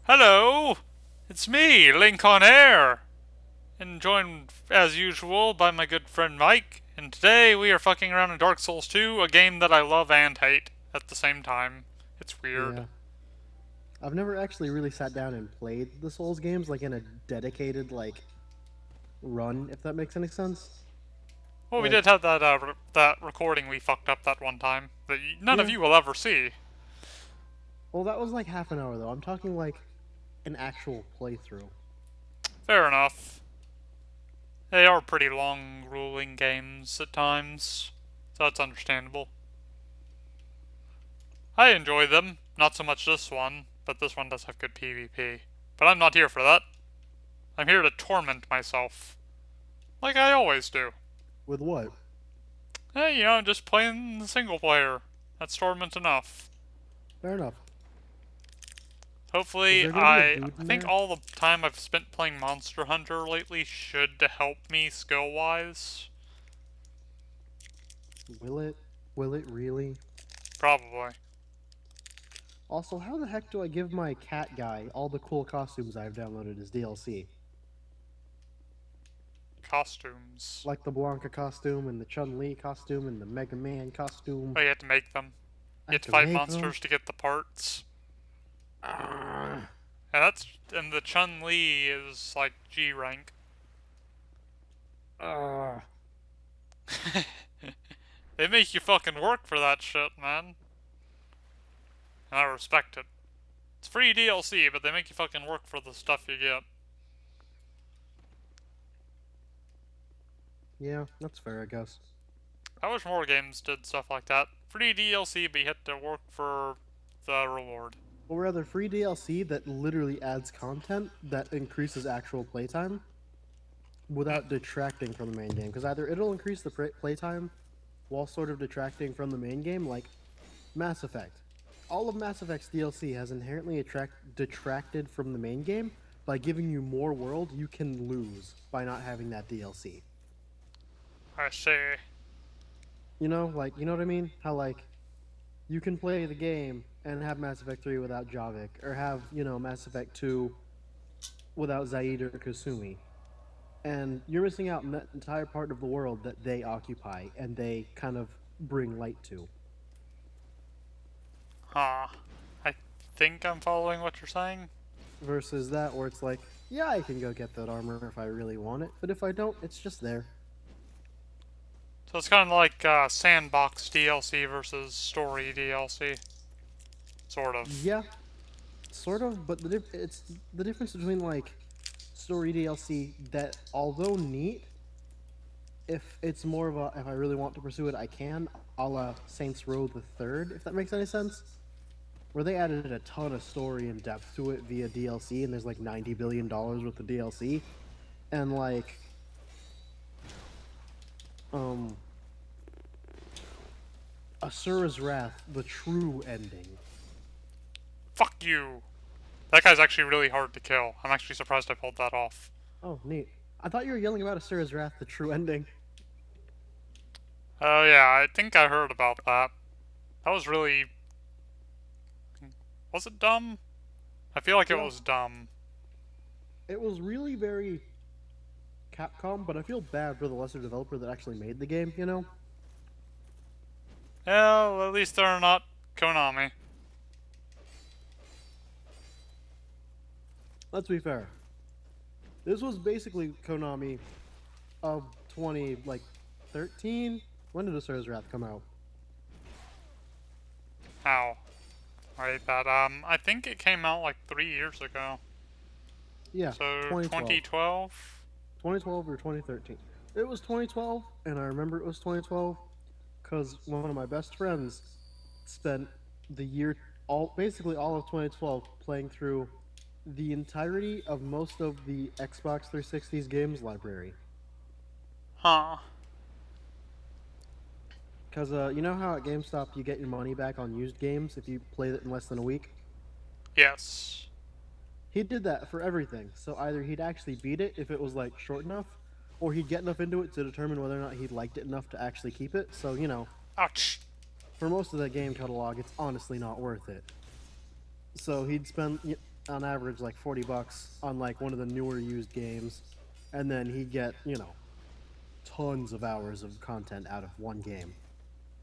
Hello! It's me, Link on Air! And joined, as usual, by my good friend Mike. And today we are fucking around in Dark Souls 2, a game that I love and hate at the same time. It's weird. Yeah. I've never actually really sat down and played the Souls games like in a dedicated run, if that makes any sense. Well, we Like, did have that recording we fucked up that one time that none of yeah. you will ever see. Well, that was like half an hour though. I'm talking like an actual playthrough. Fair enough. They are pretty long, grueling games at times, so that's understandable. I enjoy them. Not so much this one, but this one does have good PvP. But I'm not here for that. I'm here to torment myself. Like I always do. With what? Hey, just playing the single player. That's torment enough. Fair enough. Is Hopefully, there gonna be a I dude in think there? all the time I've spent playing Monster Hunter lately should help me skill-wise. Will it? Will it really? Probably. Also, how the heck do I give my cat guy all the cool costumes I've downloaded as DLC? Costumes. Like the Blanca costume and the Chun-Li costume and the Mega Man costume. Oh, you have to make them. I You have have to to fight make them. monsters to get the parts. Ah. And the Chun-Li is like G rank. Ah. They make you fucking work for that shit, man. And I respect it. It's free DLC, but they make you fucking work for the stuff you get. Yeah, that's fair, I guess. I wish more games did stuff like that. Free DLC, but you had to work for the reward. Or rather, free DLC that literally adds content that increases actual playtime without detracting from the main game. Because either it'll increase the playtime while sort of detracting from the main game, like Mass Effect. All of Mass Effect's DLC has inherently detracted from the main game by giving you more world you can lose by not having that DLC. I see. You know what I mean? How, you can play the game and have Mass Effect 3 without Javik, or have, Mass Effect 2 without Zaid or Kasumi. And you're missing out on that entire part of the world that they occupy and they kind of bring light to. Huh. I think I'm following what you're saying. Versus that, where it's like, yeah, I can go get that armor if I really want it, but if I don't, it's just there. So it's kind of like sandbox DLC versus story DLC. Sort of. Yeah, sort of, but it's the difference between story DLC that, although neat, if it's more of a if I really want to pursue it, I can, a la Saints Row the Third, if that makes any sense. Where they added a ton of story and depth to it via DLC, and there's like $90 billion worth of DLC, and um, Asura's Wrath, the true ending. Fuck you. That guy's actually really hard to kill. I'm actually surprised I pulled that off. Oh, neat. I thought you were yelling about Asura's Wrath, the true ending. Oh yeah, I think I heard about that. That was really... Was it dumb? I feel like it Yeah, was dumb. it was really very Capcom, but I feel bad for the lesser developer that actually made the game, you know? Well, at least they're not Konami. Let's be fair. This was basically Konami of 13. When did Asura's Wrath come out? How? Right, that, I think it came out like 3 years ago. Yeah, So, 2012. 2012? 2012 or 2013. It was 2012, and I remember it was 2012 because one of my best friends spent the year, basically all of 2012, playing through the entirety of most of the Xbox 360's games library. Huh. Because you know how at GameStop you get your money back on used games if you play it in less than a week? Yes. He did that for everything. So either he'd actually beat it if it was short enough, or he'd get enough into it to determine whether or not he liked it enough to actually keep it. So, Ouch. for most of that game catalog, it's honestly not worth it. So he'd spend on average like $40 on like one of the newer used games, and then he'd get, tons of hours of content out of one game.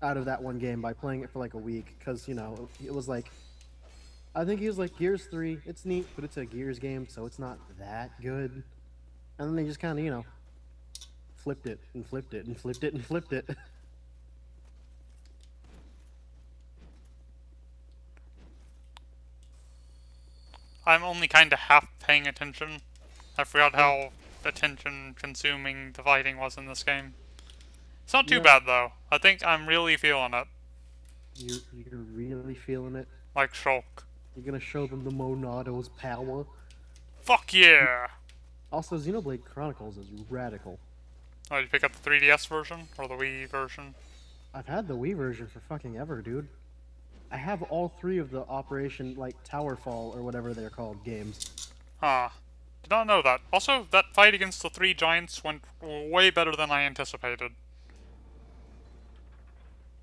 Out of that one game by playing it for like a week, because it was like, I think he was like, Gears 3, it's neat, but it's a Gears game, so it's not that good. And then they just kind of, flipped it and flipped it and flipped it and flipped it. I'm only kind of half paying attention. I forgot Yeah. how attention-consuming the fighting was in this game. It's not too Yeah, bad, though. I think I'm really feeling it. you're really feeling it. Like Shulk. You're gonna show them the Monado's power. Fuck yeah! Also, Xenoblade Chronicles is radical. Oh, did you pick up the 3DS version? Or the Wii version? I've had the Wii version for fucking ever, dude. I have all three of the Operation, like, Towerfall or whatever they're called games. Huh. Did not know that. Also, that fight against the three giants went way better than I anticipated.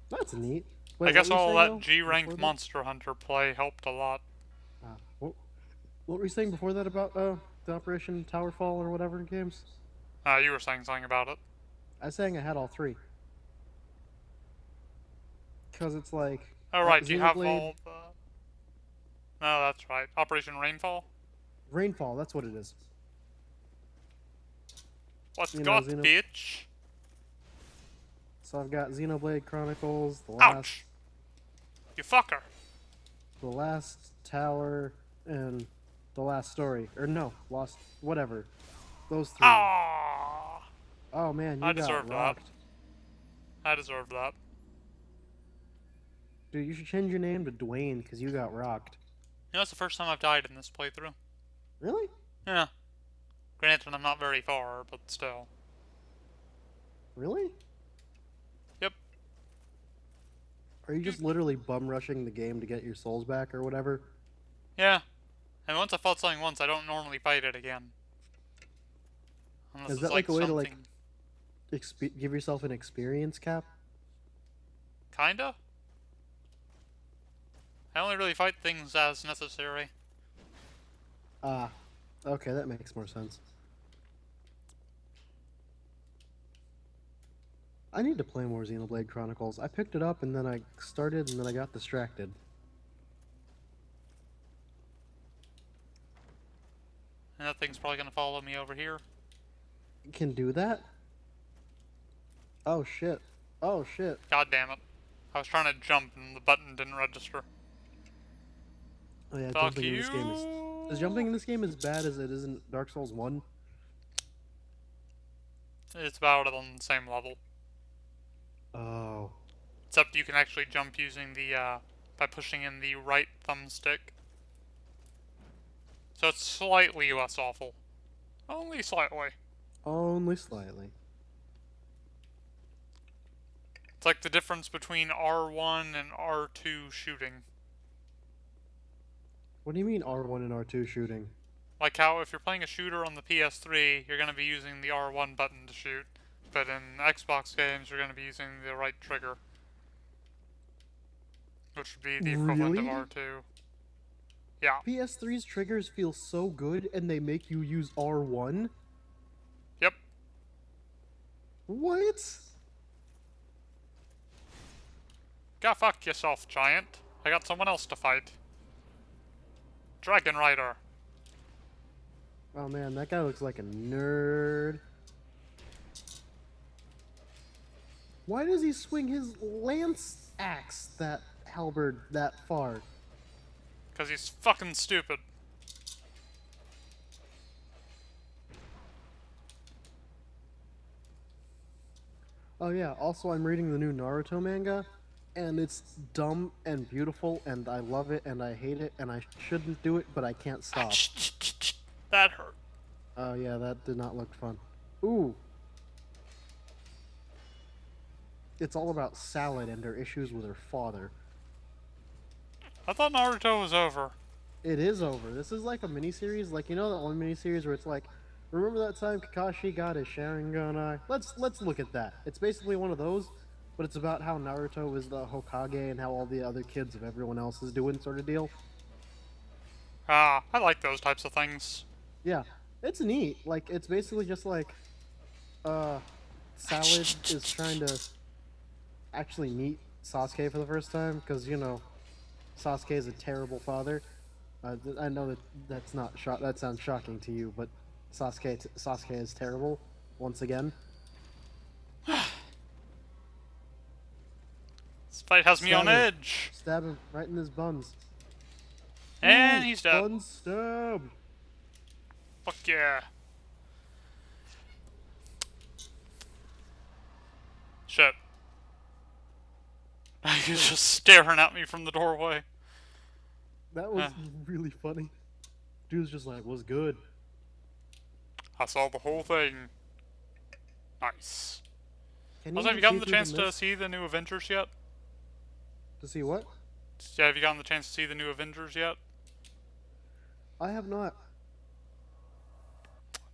That's neat. I Wait, what guess were you all saying, that though, G-rank before that? Monster Hunter play helped a lot. What were you saying before that about the Operation Towerfall or whatever games? You were saying something about it. I was saying I had all three. Because it's like Oh, right, do you have Xenoblade all the... No, that's right. Operation Rainfall? Rainfall, that's what it is. What's You know, got, bitch? So I've got Xenoblade Chronicles, Ouch! You fucker! the last tower, and the last story. Or no, lost whatever. Those three. Ah! Oh man, I you got deserved that. rocked. I deserved that. Dude, you should change your name to Dwayne because you got rocked. You know, it's the first time I've died in this playthrough. Really? Yeah. Granted, I'm not very far, but still. Really? Yep. Are you just literally bum rushing the game to get your souls back or whatever? Yeah. And once I fought something once, I don't normally fight it again. Unless Is it's that like a way to something... give yourself an experience cap? Kinda? I only really fight things as necessary. Ah, okay, that makes more sense. I need to play more Xenoblade Chronicles. I picked it up and then I started and then I got distracted. And that thing's probably gonna follow me over here. It can do that? Oh shit. Oh shit. God damn it. I was trying to jump and the button didn't register. Oh yeah, Fuck jumping in this game is jumping in this game as bad as it is in Dark Souls 1? It's about on the same level. Oh. Except you can actually jump using the, by pushing in the right thumbstick. So it's slightly less awful. Only slightly. Only slightly. It's like the difference between R1 and R2 shooting. What do you mean R1 and R2 shooting? Like how if you're playing a shooter on the PS3, you're going to be using the R1 button to shoot. But in Xbox games, you're going to be using the right trigger. Which would be the equivalent Really? of R2. Yeah. PS3's triggers feel so good and they make you use R1? Yep. What? Go fuck yourself, giant. I got someone else to fight. Dragon Rider. Oh man, that guy looks like a nerd. Why does he swing his lance axe, that halberd, that far? Because he's fucking stupid. Oh yeah, also I'm reading the new Naruto manga, and it's dumb and beautiful, and I love it, and I hate it, and I shouldn't do it, but I can't stop. That hurt. Oh yeah, that did not look fun. Ooh. It's all about Salad and her issues with her father. I thought Naruto was over. It is over. This is like a miniseries, like, you know that one miniseries where it's like, remember that time Kakashi got his Sharingan eye? Let's look at that. It's basically one of those, but it's about how Naruto is the Hokage and how all the other kids of everyone else is doing, sort of deal. Ah, I like those types of things. Yeah, it's neat. Like it's basically just like uh, Salad is trying to actually meet Sasuke for the first time because Sasuke is a terrible father. I know that that sounds shocking to you, but Sasuke is terrible once again. This fight has me on Stab him, edge. stab him right in his buns. And Ooh, he's dead. bun stab. Fuck yeah. Shit. He's Wait, just staring at me from the doorway. that Eh, was really funny. Dude's just like, was good. I saw the whole thing. Nice. Can you Also, have even you see gotten the through the chance to mist see the new Avengers yet? to see what? Yeah, have you gotten the chance to see the new Avengers yet? I have not.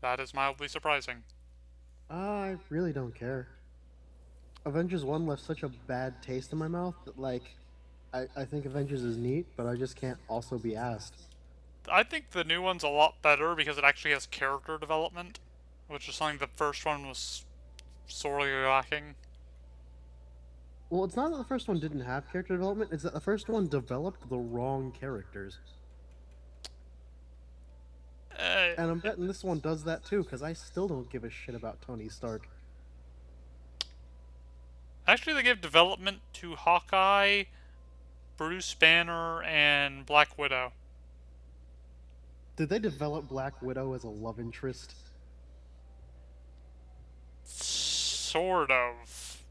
That is mildly surprising. I really don't care. Avengers 1 left such a bad taste in my mouth that, like, I think Avengers is neat, but I just can't also be asked. I think the new one's a lot better because it actually has character development, which is something the first one was sorely lacking. Well, it's not that the first one didn't have character development, it's that the first one developed the wrong characters. Uh, And I'm betting this one does that too, because I still don't give a shit about Tony Stark. Actually, they gave development to Hawkeye, Bruce Banner, and Black Widow. Did they develop Black Widow as a love interest? Sort of.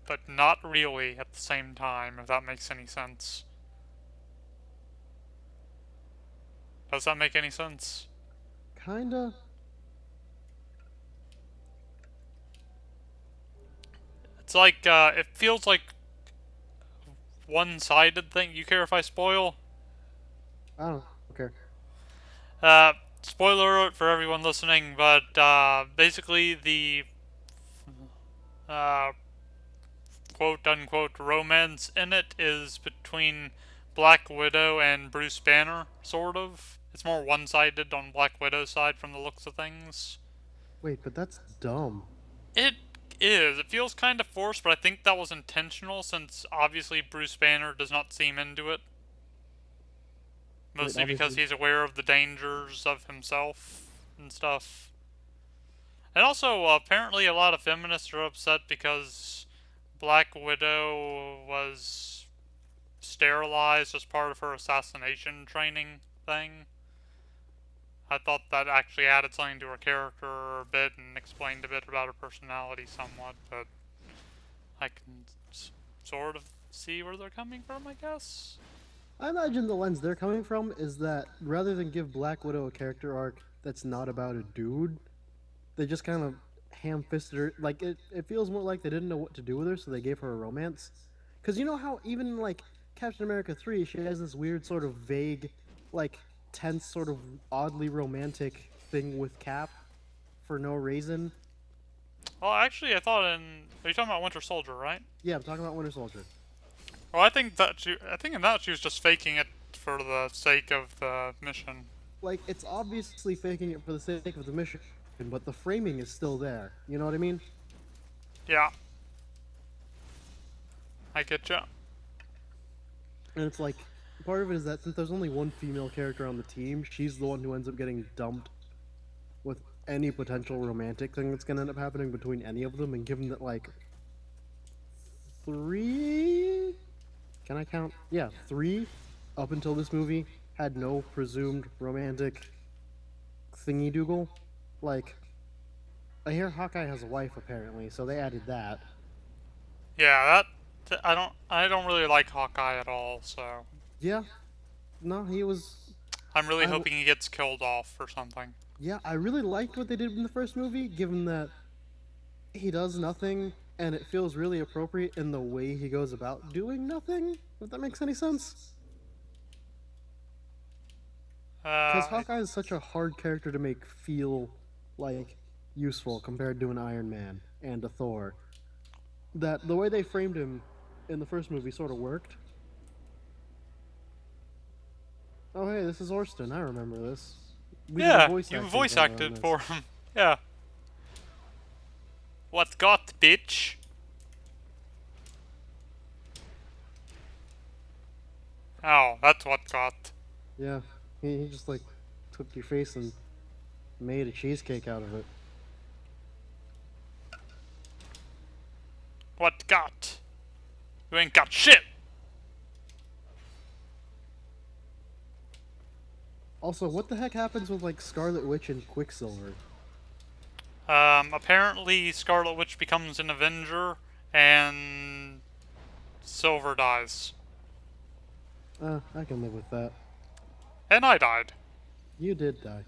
But not really at the same time, if that makes any sense. Does that make any sense? Kinda. It's like, it feels like one-sided thing. You care if I spoil? I don't care. Spoiler alert for everyone listening, but, basically the, uh, quote-unquote romance in it is between Black Widow and Bruce Banner, sort of. It's more one-sided on Black Widow's side from the looks of things. Wait, but that's dumb. It is. It feels kind of forced, but I think that was intentional since obviously Bruce Banner does not seem into it. Wait, Mostly because obviously. he's aware of the dangers of himself and stuff. And also, apparently, a lot of feminists are upset because Black Widow was sterilized as part of her assassination training thing. I thought that actually added something to her character a bit and explained a bit about her personality somewhat, but I can sort of see where they're coming from, I guess. I imagine the lens they're coming from is that rather than give Black Widow a character arc that's not about a dude, they just kind of ham-fisted her. Like it feels more like they didn't know what to do with her, so they gave her a romance. Because you know how even in, like Captain America 3, she has this weird sort of vague, like tense, sort of oddly romantic thing with Cap for no reason. Well, actually, I thought in. Are you talking about Winter Soldier, right? Yeah, I'm talking about Winter Soldier. Well, I think in that she was just faking it for the sake of the mission. Like it's obviously faking it for the sake of the mission, but the framing is still there. You know what I mean? Yeah, I get you. And it's like part of it is that since there's only one female character on the team, she's the one who ends up getting dumped with any potential romantic thing that's gonna end up happening between any of them. And given that like three, can I count? Yeah, three up until this movie had no presumed romantic thingy doogle. Like I hear Hawkeye has a wife apparently, so they added that. Yeah, I don't really like Hawkeye at all, so Yeah, no, he was. I'm really I hoping he gets killed off or something. Yeah, I really liked what they did in the first movie, given that he does nothing and it feels really appropriate in the way he goes about doing nothing. If that makes any sense. Because Uh, Hawkeye is such a hard character to make feel like useful compared to an Iron Man and a Thor. That the way they framed him in the first movie sort of worked. Oh, hey, this is Orston. I remember this. We did a Yeah, voice you acting voice demo on acted this. for him. Yeah. What got, bitch? Oh, that's what got. Yeah, he just like took your face and made a cheesecake out of it. What got? You ain't got shit! Also, what the heck happens with like Scarlet Witch and Quicksilver? Apparently Scarlet Witch becomes an Avenger, and Silver dies. I can live with that. And I died. You did die.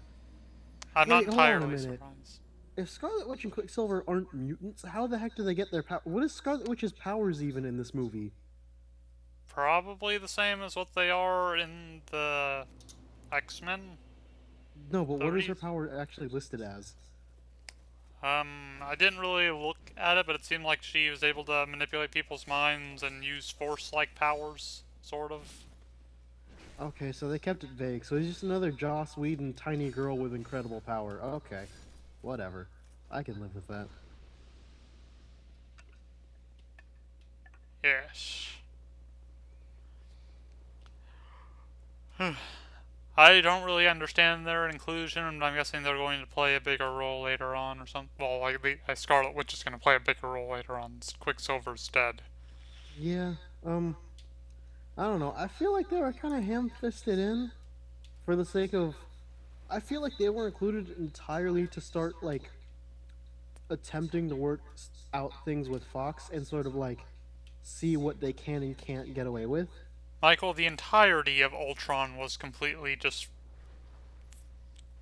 I'm not Wait, hold on a entirely minute. surprised. If Scarlet Witch and Quicksilver aren't mutants, how the heck do they get their power? What is Scarlet Witch's powers even in this movie? Probably the same as what they are in the X-Men No, but what is her 30s. power actually listed as? I didn't really look at it, but it seemed like she was able to manipulate people's minds and use force-like powers, sort of. Okay, so they kept it vague. So he's just another Joss Whedon tiny girl with incredible power. Okay, whatever. I can live with that. Yes. I don't really understand their inclusion, and I'm guessing they're going to play a bigger role later on or something. Well, like Scarlet Witch is going to play a bigger role later on. Quicksilver's dead. Yeah, I don't know. I feel like they were kind of ham-fisted in for the sake of. I feel like they were included entirely to start like attempting to work out things with Fox and sort of like see what they can and can't get away with. Michael, the entirety of Ultron was completely just.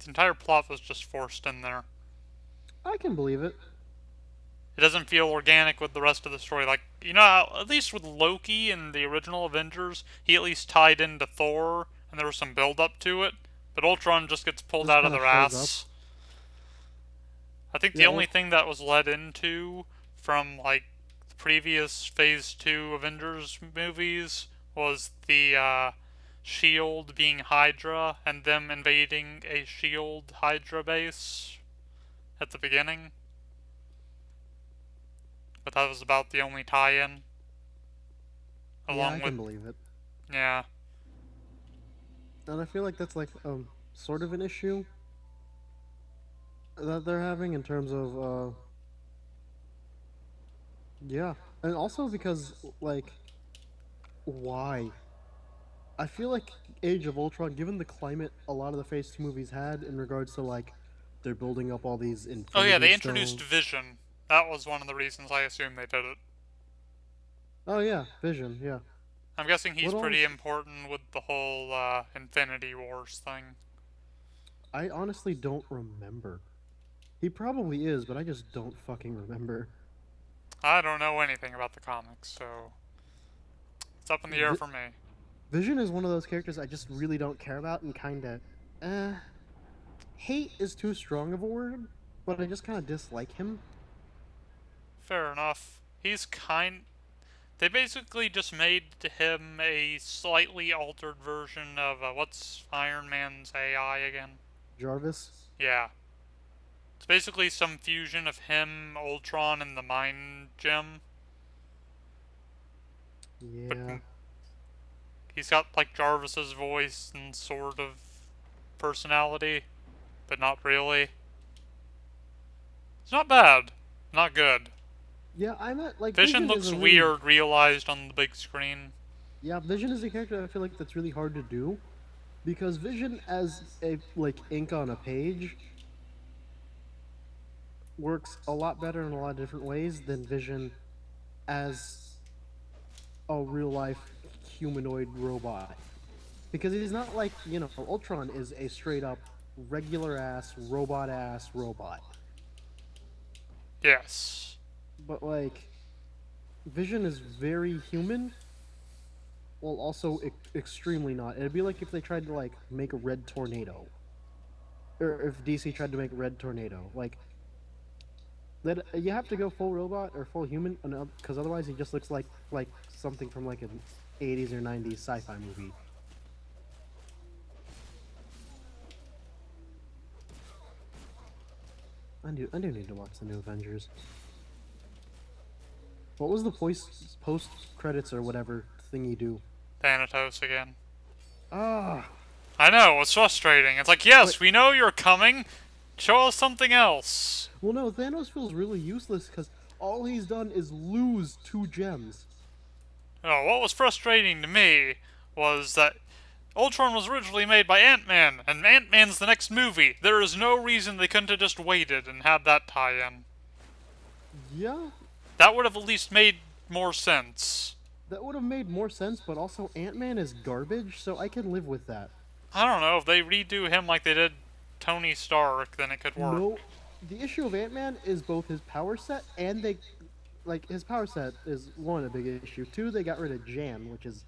The entire plot was just forced in there. I can believe it. It doesn't feel organic with the rest of the story. Like, you know, how, at least with Loki and the original Avengers, he at least tied into Thor, and there was some build up to it. But Ultron just gets pulled Just out of kind of their shows up. ass. I think the Yeah, only thing that was led into from, like, the previous Phase 2 Avengers movies was the, Shield being Hydra and them invading a Shield Hydra base at the beginning. But that was about the only tie in. yeah, I Along with, can believe it. yeah. And I feel like that's like sort of an issue that they're having in terms of yeah. And also because like why? I feel like Age of Ultron, given the climate a lot of the Phase 2 movies had in regards to like they're building up all these Oh yeah, Infinity they introduced Stones. Vision. That was one of the reasons I assume they did it. Oh yeah, Vision, yeah. I'm guessing he's What pretty else? important with the whole Infinity Wars thing. I honestly don't remember. He probably is, but I just don't fucking remember. I don't know anything about the comics, so it's up in the air Vi- for me. Vision is one of those characters I just really don't care about and kind of hate is too strong of a word, but I just kind of dislike him. Fair enough. He's kind. They basically just made him a slightly altered version of what's Iron Man's AI again? Jarvis. Yeah. It's basically some fusion of him, Ultron, and the Mind Gem. But Yeah. he's got like Jarvis's voice and sort of personality, but not really. It's not bad, not good. Yeah, I'm at like Vision Vision is looks a really weird realized on the big screen. yeah, Vision is a character I feel like that's really hard to do because Vision as a like ink on a page works a lot better in a lot of different ways than Vision as a real life humanoid robot. Because he's not like, Ultron is a straight up regular ass robot. Yes. But like Vision is very human while also extremely not. It'd be like if they tried to like make a Red Tornado, or if DC tried to make Red Tornado. Like that, you have to go full robot or full human, because otherwise he just looks like something from like an '80s or '90s sci-fi movie. I do need to watch the new Avengers. What was the post credits or whatever thing you do? Thanatos again. Ah, I know, it's frustrating. It's like, wait. yes, we know you're coming. Show us something else. Well, no, Thanos feels really useless because all he's done is lose 2 gems. Oh, what was frustrating to me was that Ultron was originally made by Ant-Man, and Ant-Man's the next movie. There is no reason they couldn't have just waited and had that tie-in. Yeah, That would have at least made more sense. that would have made more sense, but also Ant-Man is garbage, so I can live with that. I don't know, if they redo him like they did Tony Stark, then it could No, work. the issue of Ant-Man is both his power set and his power set is one a big issue. Two, they got rid of Jan, which is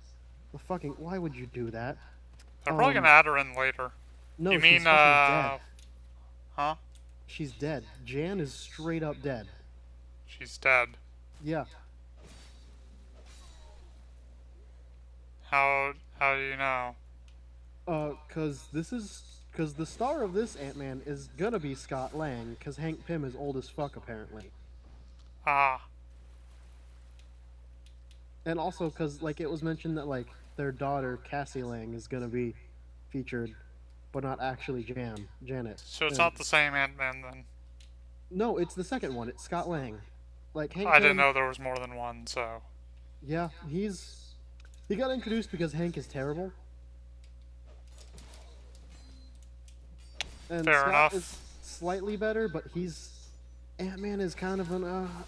the fucking why would you do that? They're probably gonna Um, add her in later. You no, mean, she's fucking dead. huh? She's dead. Jan is straight up dead. She's dead. Yeah, How do you know? cause the star of this Ant-Man is gonna be Scott Lang, cause Hank Pym is old as fuck apparently, Ah, and also cause like it was mentioned that like their daughter Cassie Lang is gonna be featured, but not actually Janet. so it's And not the same Ant-Man then. no, it's the second one. It's Scott Lang. Like Hank I didn't Pym, know there was more than one, so. yeah, he got introduced because Hank is terrible, and Fair Scott is enough. slightly better, but he's Ant Man is kind of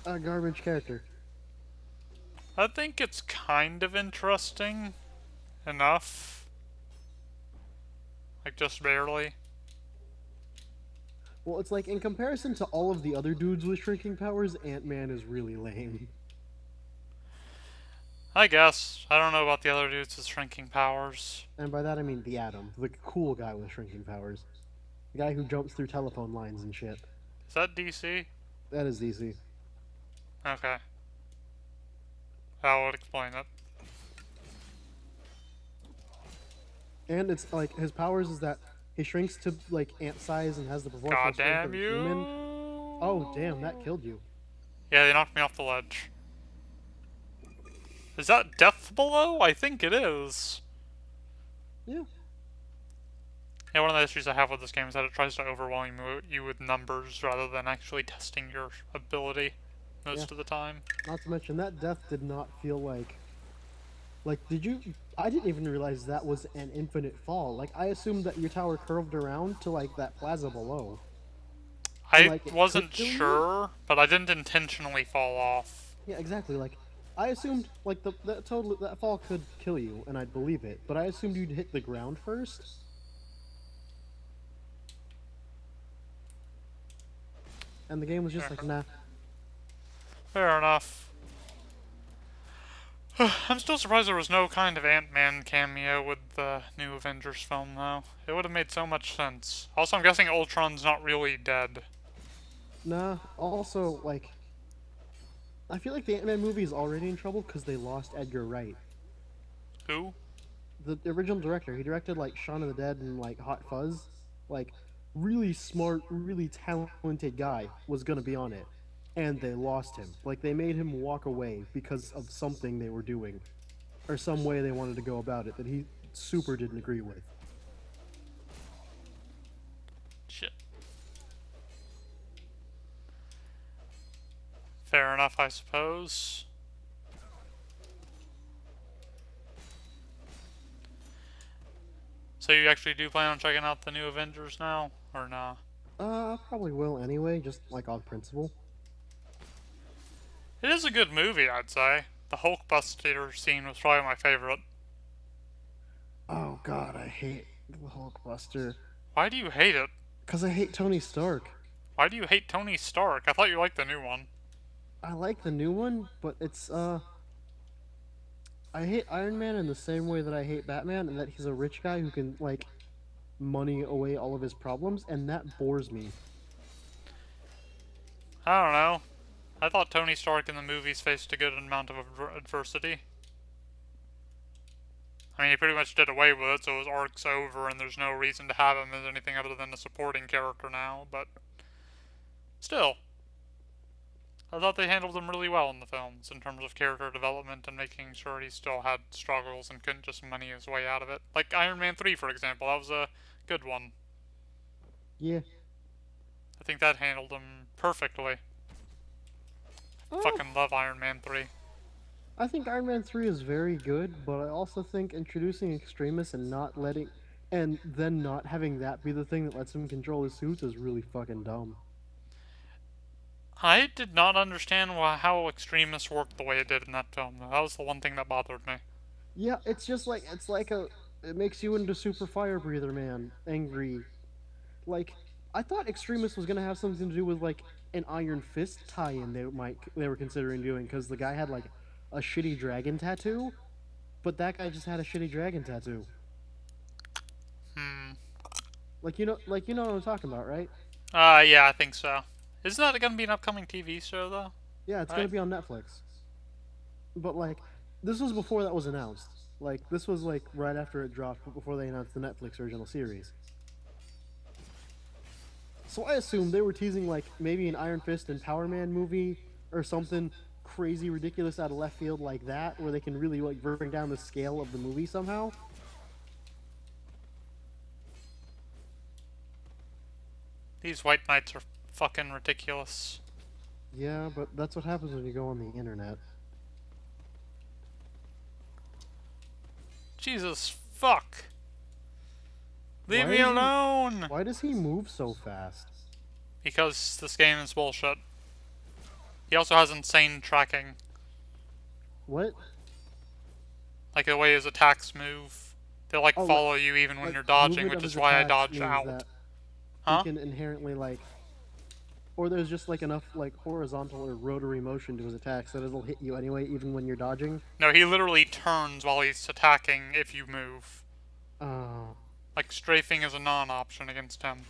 a garbage character. I think it's kind of interesting enough. Like, just barely. Well, it's like in comparison to all of the other dudes with shrinking powers, Ant Man is really lame. I guess. I don't know about the other dudes with shrinking powers. And by that I mean the Atom, the cool guy with shrinking powers, the guy who jumps through telephone lines and shit. Is that DC? That is easy. Okay. That would explain it. And it's like his powers is that he shrinks to like ant size and has the proportional God strength of damn a you! human. Oh damn, that killed you. Yeah, they knocked me off the ledge. Is that Death Below? I think it is. Yeah. Yeah, one of the issues I have with this game is that it tries to overwhelm you with numbers rather than actually testing your ability Yeah. most of the time. Not to mention that death did not feel like did you I didn't even realize that was an infinite fall. Like I assumed that your tower curved around to like that plaza below. And I like it could wasn't kill you? sure, but I didn't intentionally fall off. Yeah, exactly. Like I assumed like that fall could kill you and I'd believe it, but I assumed you'd hit the ground first. And the game was just like, nah. Fair enough. I'm still surprised there was no kind of Ant-Man cameo with the new Avengers film, though. It would have made so much sense. Also, I'm guessing Ultron's not really dead. Nah. Also, like I feel like the Ant-Man movie is already in trouble because they lost Edgar Wright, Who? the original director. He directed like Shaun of the Dead and like Hot Fuzz. Like really smart, really talented guy was gonna be on it, and they lost him. Like they made him walk away because of something they were doing, or some way they wanted to go about it that he super didn't agree with. Shit. Fair enough, I suppose. So you actually do plan on checking out the new Avengers now, or nah? Probably will anyway, just like on principle. It is a good movie, I'd say. The Hulkbuster scene was probably my favorite. Oh God, I hate the Hulkbuster Why do you hate it? because I hate Tony Stark. Why do you hate Tony Stark? I thought you liked the new one. I like the new one, but I hate Iron Man in the same way that I hate Batman, and that he's a rich guy who can like money away all of his problems, and that bores me. I don't know. I thought Tony Stark in the movies faced a good amount of adversity. I mean, he pretty much did away with it, so his arc's over, and there's no reason to have him as anything other than a supporting character now, but Still, I thought they handled him really well in the films in terms of character development and making sure he still had struggles and couldn't just money his way out of it. Like Iron Man 3, for example, that was a good one. Yeah. I think that handled him perfectly. Uh, Fucking love Iron Man 3. I think Iron Man 3 is very good, but I also think introducing extremists and not letting and then not having that be the thing that lets him control his suits is really fucking dumb. I did not understand how extremists worked the way it did in that film. That was the one thing that bothered me. Yeah, it's just like it makes you into super fire breather man, angry. Like I thought extremist was gonna have something to do with like an Iron Fist tie-in they were considering doing because the guy had like a shitty dragon tattoo, but that guy just had a shitty dragon tattoo. Hmm. Like you know what I'm talking about, right? Yeah, I think so. Isn't that gonna be an upcoming TV show, though? Yeah, it's gonna Right? be on Netflix. But like this was before that was announced. Like this was like right after it dropped, but before they announced the Netflix original series. So I assumed they were teasing like maybe an Iron Fist and Power Man movie or something crazy ridiculous out of left field like that, where they can really like bring down the scale of the movie somehow. These white knights are fucking ridiculous. Yeah, but that's what happens when you go on the internet. Jesus fuck. Leave Why me is he? alone! Why does he move so fast? Because this game is bullshit. He also has insane tracking. What? Like the way his attacks move. They like Oh, follow you even when like you're dodging, movement which of his is why I attacks dodge means out. that he Huh? can inherently like, or there's just like enough like horizontal or rotary motion to his attacks that it'll hit you anyway, even when you're dodging. No, he literally turns while he's attacking if you move. Oh, Like strafing is a non-option against him.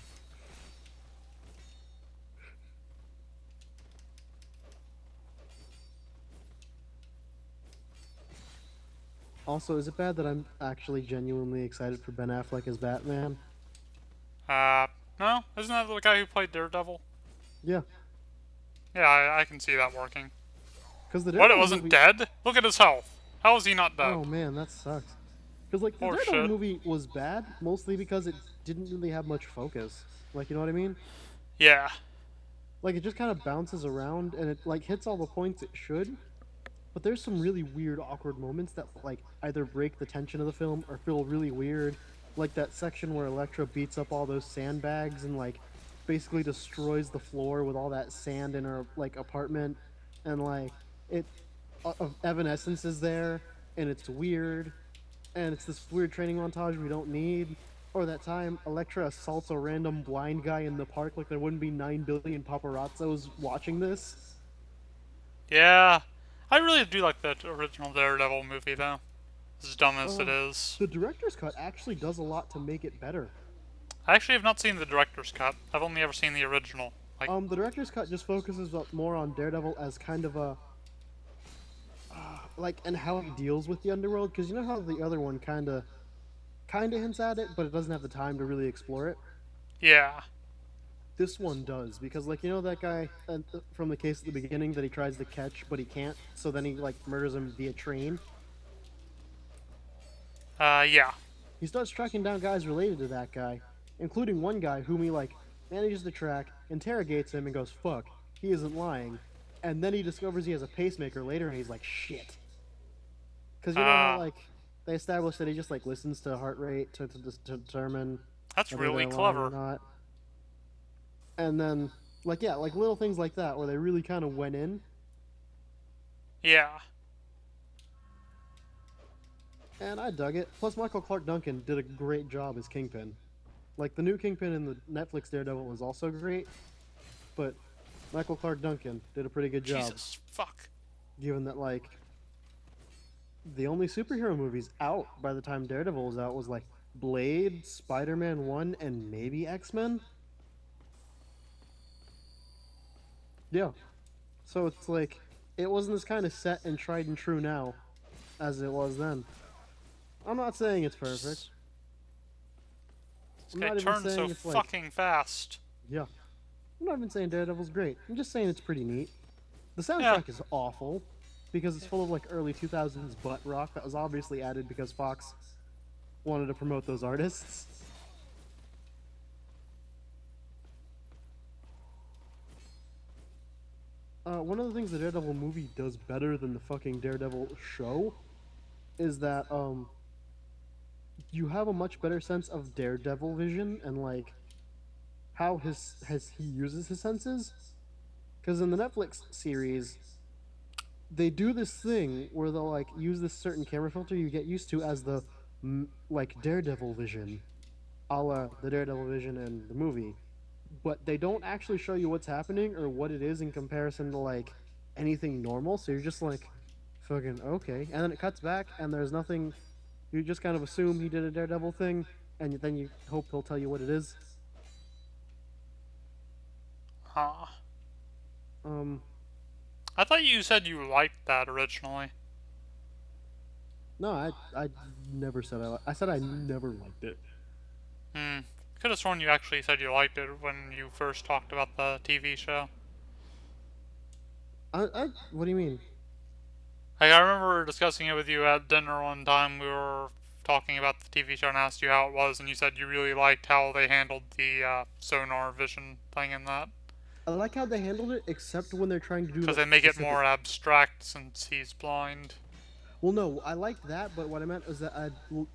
also, is it bad that I'm actually genuinely excited for Ben Affleck as Batman? Uh, no? Isn't that the guy who played Daredevil? Yeah, Yeah, I can see that working. because the What, it Daredevil wasn't movie. dead? Look at his health. How is he not Oh dead? man, that sucks. Because like the Poor Daredevil shit. movie was bad mostly because it didn't really have much focus. Like you know what I mean? Yeah. Like it just kind of bounces around and it like hits all the points it should. But there's some really weird, awkward moments that like either break the tension of the film or feel really weird. Like that section where Elektra beats up all those sandbags and like basically destroys the floor with all that sand in her like apartment, and like it Evanescence is there and it's weird, and it's this weird training montage we don't need. Or that time Elektra assaults a random blind guy in the park like there wouldn't be 9 billion paparazzos watching this. Yeah. I really do like the original Daredevil movie, though. As dumb as it Uh, is. the director's cut actually does a lot to make it better. I actually have not seen the director's cut. I've only ever seen the original. Like, The director's cut just focuses more on Daredevil as kind of a like and how he deals with the underworld, because you know how the other one kind of hints at it, but it doesn't have the time to really explore it. yeah. This one does, because like you know that guy from the case at the beginning that he tries to catch but he can't, so then he like murders him via train. Yeah. He starts tracking down guys related to that guy, including one guy whom he like manages to track, interrogates him, and goes, "Fuck, he isn't lying." And then he discovers he has a pacemaker later, and he's like, "Shit," because you know how Uh, like they established that he just like listens to heart rate to determine that's whether really they're lying or clever. not. And then like yeah, like little things like that where they really kind of went in, Yeah. and I dug it. Plus, Michael Clark Duncan did a great job as Kingpin. Like the new Kingpin in the Netflix Daredevil was also great, but Michael Clark Duncan did a pretty good job, Jesus. Fuck. given that like the only superhero movies out by the time Daredevil was out was like Blade, Spider-Man 1, and maybe X-Men. Yeah. So it's like it wasn't as kind of set and tried and true now as it was then. I'm not saying it's perfect. This I'm guy not even turns so saying it's like fucking fast. yeah. I'm not even saying Daredevil's great. I'm just saying it's pretty neat. The Yeah. soundtrack is awful because it's full of like early 2000s butt rock that was obviously added because Fox wanted to promote those artists. One of the things the Daredevil movie does better than the fucking Daredevil show is that you have a much better sense of Daredevil vision and like how his he uses his senses. Because in the Netflix series, they do this thing where they'll like use this certain camera filter you get used to as the like Daredevil vision, a la the Daredevil vision in the movie. But they don't actually show you what's happening or what it is in comparison to like anything normal. So you're just like, fucking okay, and then it cuts back and there's nothing. You just kind of assume he did a Daredevil thing, and then you hope he'll tell you what it is. Huh. Um, I thought you said you liked that originally. no, I never said I said I never liked it. Hmm. Could have sworn you actually said you liked it when you first talked about the TV show. What do you mean? Like, I remember discussing it with you at dinner one time. We were talking about the TV show and asked you how it was, and you said you really liked how they handled the sonar vision thing in that. I like how they handled it, except when they're trying to do Because like they make it specific. more abstract since he's blind. Well, no, I liked that, but what I meant was that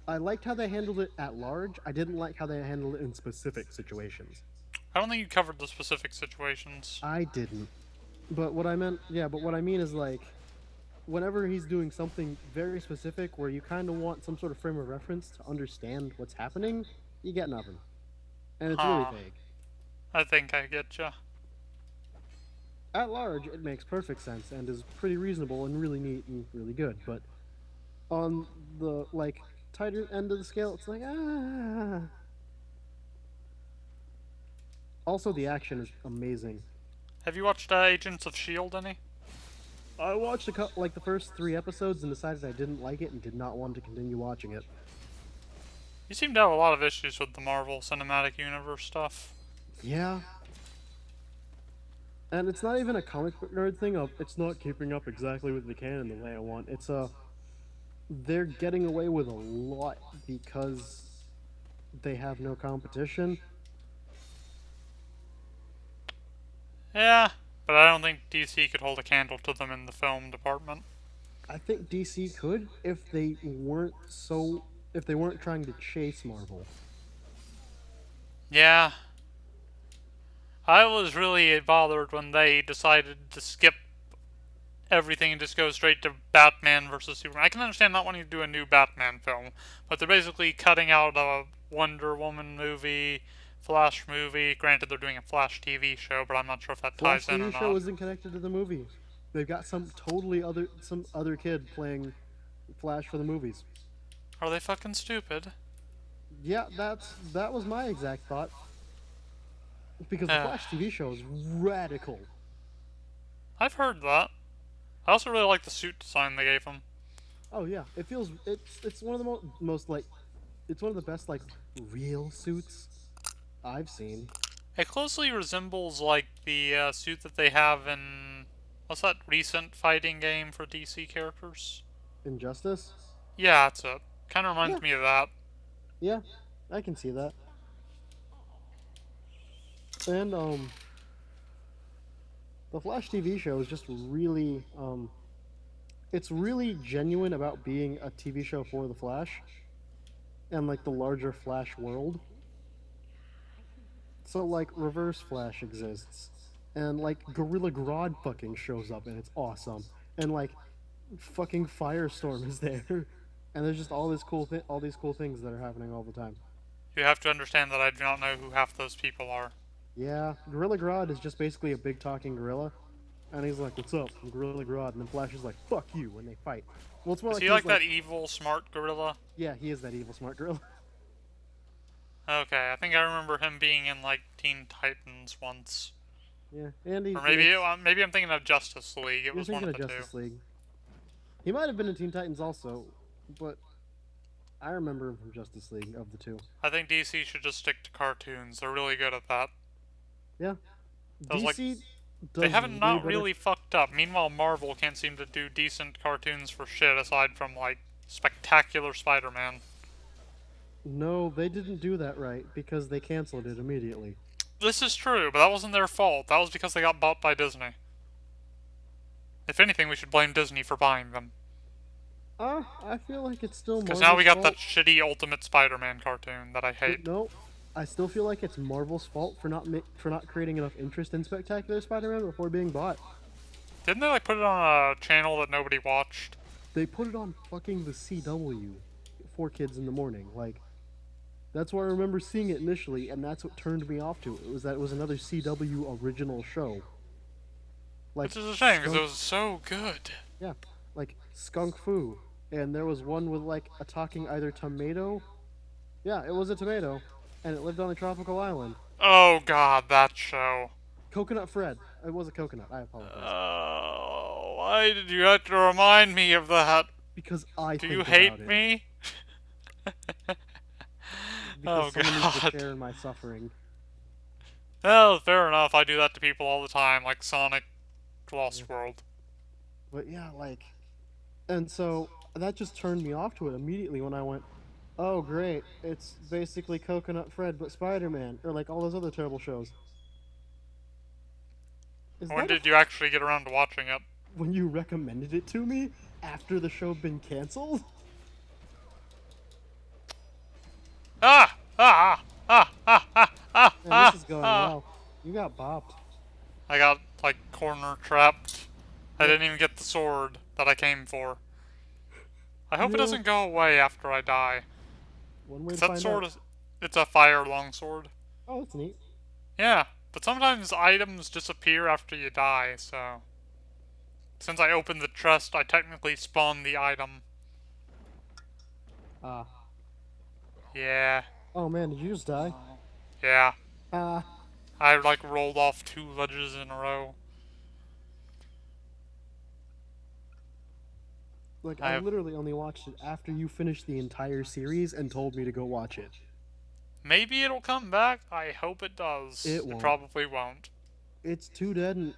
I liked how they handled it at large. I didn't like how they handled it in specific situations. I don't think you covered the specific situations. I didn't. But what I meant, yeah, but what I mean is like whenever he's doing something very specific where you kind of want some sort of frame of reference to understand what's happening, you get nothing. And it's really Huh. vague. I think I get you. At large, it makes perfect sense and is pretty reasonable and really neat and really good, but on the like tighter end of the scale, it's like ah. Also, the action is amazing. Have you watched Agents of S.H.I.E.L.D. any? I watched like the first 3 episodes and decided I didn't like it and did not want to continue watching it. You seem to have a lot of issues with the Marvel Cinematic Universe stuff. Yeah, and it's not even a comic book nerd thing of it's not keeping up exactly with the canon the way I want. It's they're getting away with a lot because they have no competition. Yeah, but I don't think DC could hold a candle to them in the film department. I think DC could if they weren't trying to chase Marvel. Yeah, I was really bothered when they decided to skip everything and just go straight to Batman versus Superman. I can understand not wanting to do a new Batman film, but they're basically cutting out a Wonder Woman movie, Flash movie. Granted, they're doing a Flash TV show, but I'm not sure if that Flash ties in or TV show not. isn't connected to the movie. They've got some other kid playing Flash for the movies. Are they fucking stupid? Yeah, that was my exact thought because the Uh, Flash TV show is radical. I've heard that. I also really like the suit design they gave him. Oh yeah, it's one of the most like it's one of the best like real suits I've seen. It closely resembles like the suit that they have in what's that recent fighting game for DC characters? Injustice. Yeah, that's it. Kind of Yeah, reminds me of that. yeah, I can see that. And the Flash TV show is just really it's really genuine about being a TV show for the Flash and like the larger Flash world. So like Reverse Flash exists, and like Gorilla Grodd fucking shows up and it's awesome, and like fucking Firestorm is there, and there's just all these cool things that are happening all the time. You have to understand that I do not know who half those people are. Yeah, Gorilla Grodd is just basically a big talking gorilla, and he's like, "What's up, I'm Gorilla Grodd," and then Flash is like, "Fuck you," and they fight. Well, it's more Is like he he's like that like, evil, smart gorilla? yeah, he is that evil smart gorilla. Okay, I think I remember him being in like Teen Titans once, Yeah, and he or makes. maybe I'm thinking of Justice League. It You're was one thinking of of the two. Justice League. He might have been in Teen Titans also, but I remember him from Justice League of the two. I think DC should just stick to cartoons. They're really good at that. Yeah, That was like, DC they does haven't way not better. really fucked up. Meanwhile, Marvel can't seem to do decent cartoons for shit aside from like Spectacular Spider-Man. No, they didn't do that right because they canceled it immediately. This is true, but that wasn't their fault. That was because they got bought by Disney. If anything, we should blame Disney for buying them. I feel like it's still Because now we Marvel's got that fault. shitty Ultimate Spider-Man cartoon that I hate. No, I still feel like it's Marvel's fault for not creating enough interest in Spectacular Spider-Man before being bought. Didn't they like put it on a channel that nobody watched? They put it on fucking the CW for kids in the morning. Like that's where I remember seeing it initially, and that's what turned me off to it. Was that it was another CW original show. Like Which is a shame because it Skunk, was so good. yeah, like Skunk Fu, and there was one with like a talking either tomato. Yeah, it was a tomato, and it lived on a tropical island. Oh god, that show. Coconut Fred. It was a coconut. I apologize. Oh, why did you have to remind me of that? Because I Do you think about hate it. me? Because Oh someone needs to god. share in my suffering. Well, fair enough. I do that to people all the time, like Sonic Yeah. Lost World. But yeah, like, and so that just turned me off to it immediately when I went, oh great, it's basically Coconut Fred but Spider-Man, or like all those other terrible shows. Is When that a did you actually get around to watching it? when you recommended it to me after the show had been canceled? Ah! Ah! Ah! Ah! Ah! Ah! Man, this Ah! is going Ah! well. You got bopped. I got, like, corner trapped. I Yep. didn't even get the sword that I came for. I hope it Yeah. doesn't go away after I die. One way Cause to that find sword out. is, it's a fire longsword. Oh, that's neat. Yeah, but sometimes items disappear after you die, so... Since I opened the chest, I technically spawned the item. Ah. Yeah. Oh man, did you just die? Yeah. Ah. I, like, rolled off 2 ledges in a row. Like I I have... literally only watched it after you finished the entire series and told me to go watch it. Maybe it'll come back. I hope it does. It It won't. probably won't. It's too dead, and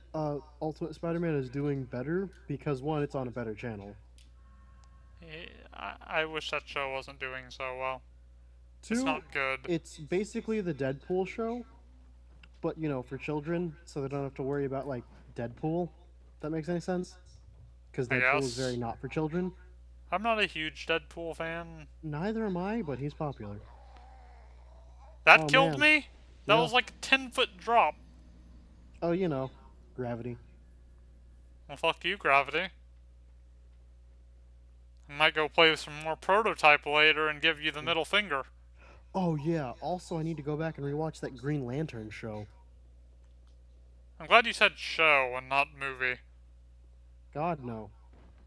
Ultimate Spider-Man is doing better because one, it's on a better channel. I wish that show wasn't doing so well. It's Two, not good. it's basically the Deadpool show, but you know, for children, so they don't have to worry about like Deadpool. If that makes any sense? Because I Deadpool is very guess. not for children. I'm not a huge Deadpool fan. Neither am I, but he's popular. That Oh killed man, me? That yeah. was like a 10-foot drop. Oh, you know, gravity. Well, fuck you, Gravity. I might go play with some more Prototype later and give you the Yeah. middle finger. Oh yeah. Also, I need to go back and rewatch that Green Lantern show. I'm glad you said show and not movie. God no.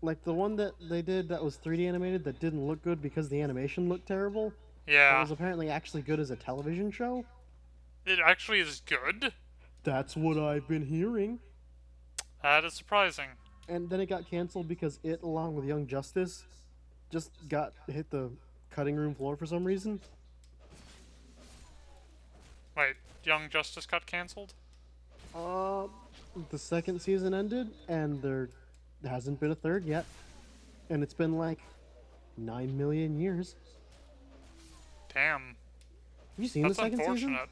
Like the one that they did that was 3D animated that didn't look good because the animation looked terrible, but Yeah, was apparently actually good as a television show. it actually is good. That's what I've been hearing. That is surprising. And then it got canceled because it, along with Young Justice, just got hit the cutting room floor for some reason. Wait, Young Justice got cancelled? Uh, the second season ended, and there hasn't been a third yet. And it's been like 9 million years. Damn, Have you seen the that's second season? unfortunate.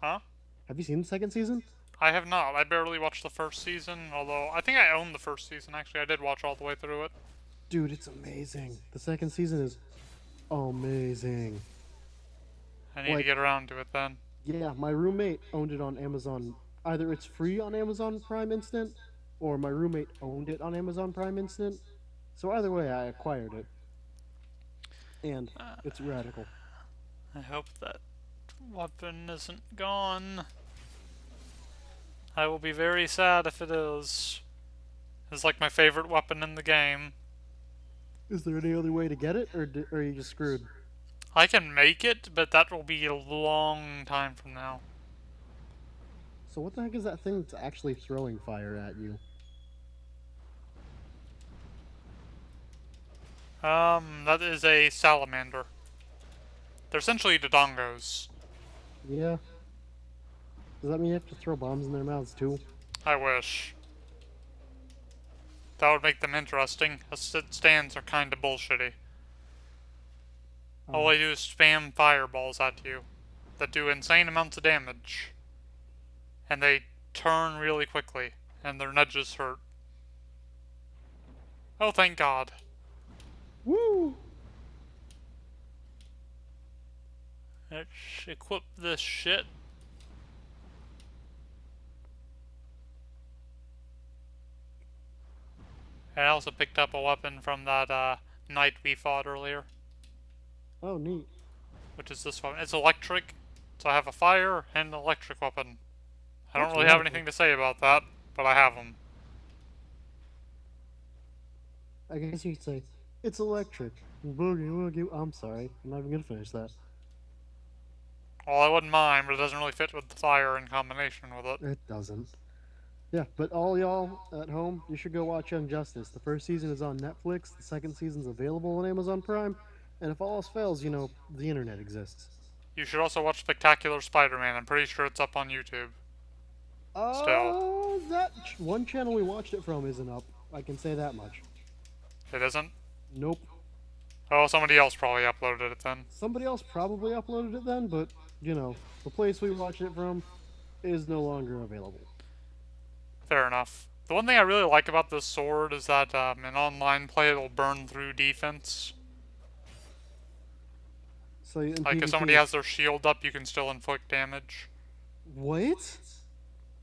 Huh? Have you seen the second season? I have not. I barely watched the first season, although I think I own the first season, actually. I did watch all the way through it. Dude, it's amazing. The second season is amazing. I need to Like, get around to it then. yeah, my roommate owned it on Amazon. Either it's free on Amazon Prime Instant, or my roommate owned it on Amazon Prime Instant. So either way, I acquired it, and it's radical. I hope that weapon isn't gone. I will be very sad if it is. It's like my favorite weapon in the game. Is there any other way to get it, or are you just screwed? I can make it, but that will be a long time from now. So what the heck is that thing that's actually throwing fire at you? That is a salamander. They're essentially Dodongos. Yeah. Does that mean you have to throw bombs in their mouths too? I wish. That would make them interesting. As it stands, are kinda bullshitty. All Oh. they do is spam fireballs at you that do insane amounts of damage. And they turn really quickly, and their nudges hurt. Oh, thank God. Woo! Let's equip this shit. And I also picked up a weapon from that knight we fought earlier, Oh, neat. which is this one. It's electric, so I have a fire and an electric weapon. I don't That's really have radical. anything to say about that, but I have them. I guess you could say, it's electric. Boogie woogie. I'm sorry. I'm not even gonna finish that. Well, I wouldn't mind, but it doesn't really fit with the fire in combination with it. It doesn't. Yeah, but all y'all at home, you should go watch Young Justice. The first season is on Netflix, the second season's available on Amazon Prime, and if all else fails, the internet exists. You should also watch Spectacular Spider-Man. I'm pretty sure it's up on YouTube. Still. That one channel we watched it from isn't up. I can say that much. It isn't? Nope. Oh, somebody else probably uploaded it then. Somebody else probably uploaded it then, but, the place we watched it from is no longer available. Fair enough. The one thing I really like about this sword is that in online play it'll burn through defense. So in Like if PvP, somebody has their shield up, you can still inflict damage. what?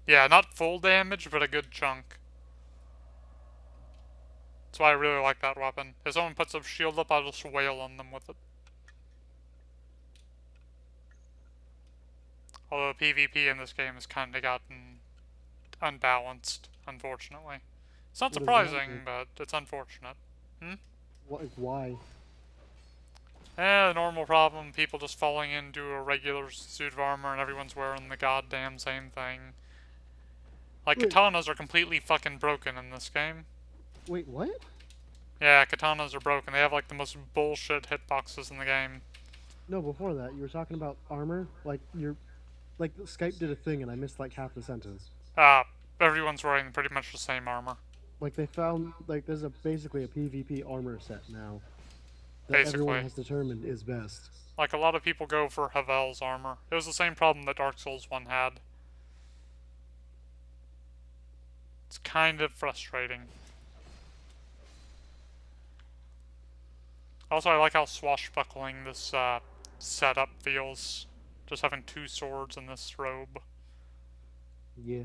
Yeah, not full damage, but a good chunk. That's why I really like that weapon. If someone puts a shield up, I'll just wail on them with it. Although PvP in this game has kind of gotten unbalanced, unfortunately. It's not What does that surprising, mean? but it's unfortunate. Hmm? Like, why? The normal problem, people just falling into a regular suit of armor and everyone's wearing the goddamn same thing. Like, Wait, katanas are completely fucking broken in this game. wait, what? Yeah, katanas are broken. They have, like, the most bullshit hitboxes in the game. No, before that, you were talking about armor. Like Skype did a thing, and I missed like half the sentence. Everyone's wearing pretty much the same armor. Like they found like there's basically a PvP armor set now that everyone Basically. has determined is best. Like, a lot of people go for Havel's armor. It was the same problem that Dark Souls 1 had. It's kind of frustrating. Also, I like how swashbuckling this setup feels. Just having two swords in this robe. Yeah.